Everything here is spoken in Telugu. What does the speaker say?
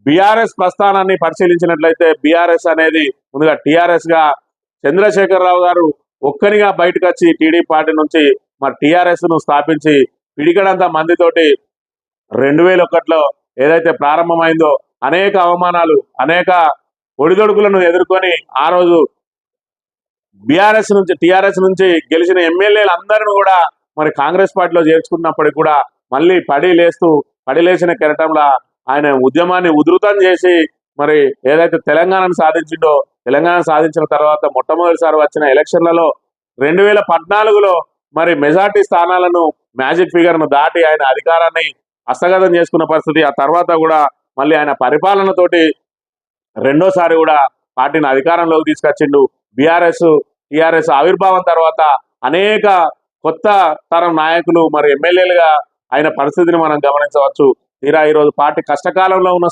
బీఆర్ఎస్ ప్రస్థానాన్ని పరిశీలించినట్లయితే బీఆర్ఎస్ అనేది ముందుగా టీఆర్ఎస్ గా చంద్రశేఖరరావు గారు ఒక్కనిగా బయటకు వచ్చి టీడీపీ పార్టీ నుంచి మరి టీఆర్ఎస్ ను స్థాపించి పిడికడంత మందితోటి 2001లో ఏదైతే ప్రారంభమైందో అనేక అవమానాలు అనేక ఒడిదొడుకులను ఎదుర్కొని ఆ రోజు టీఆర్ఎస్ నుంచి గెలిచిన ఎమ్మెల్యేలు అందరిని కూడా మరి కాంగ్రెస్ పార్టీలో చేర్చుకున్నప్పటికీ కూడా మళ్ళీ పడి లేచిన కెరటంలో ఆయన ఉద్యమాన్ని ఉధృతం చేసి మరి ఏదైతే తెలంగాణను సాధించిండో తెలంగాణ సాధించిన తర్వాత మొట్టమొదటిసారి వచ్చిన ఎలక్షన్లలో 2014లో మరి మెజార్టీ స్థానాలను మ్యాజిక్ ఫిగర్ ను దాటి ఆయన అధికారాన్ని హస్తగతం చేసుకున్న పరిస్థితి. ఆ తర్వాత కూడా మళ్ళీ ఆయన పరిపాలనతోటి రెండోసారి కూడా పార్టీని అధికారంలోకి తీసుకొచ్చిండు. టీఆర్ఎస్ ఆవిర్భావం తర్వాత అనేక కొత్త తరం నాయకులు మరి ఎమ్మెల్యేలుగా అయిన పరిస్థితిని మనం గమనించవచ్చు. తీరా ఈరోజు పార్టీ కష్టకాలంలో ఉన్న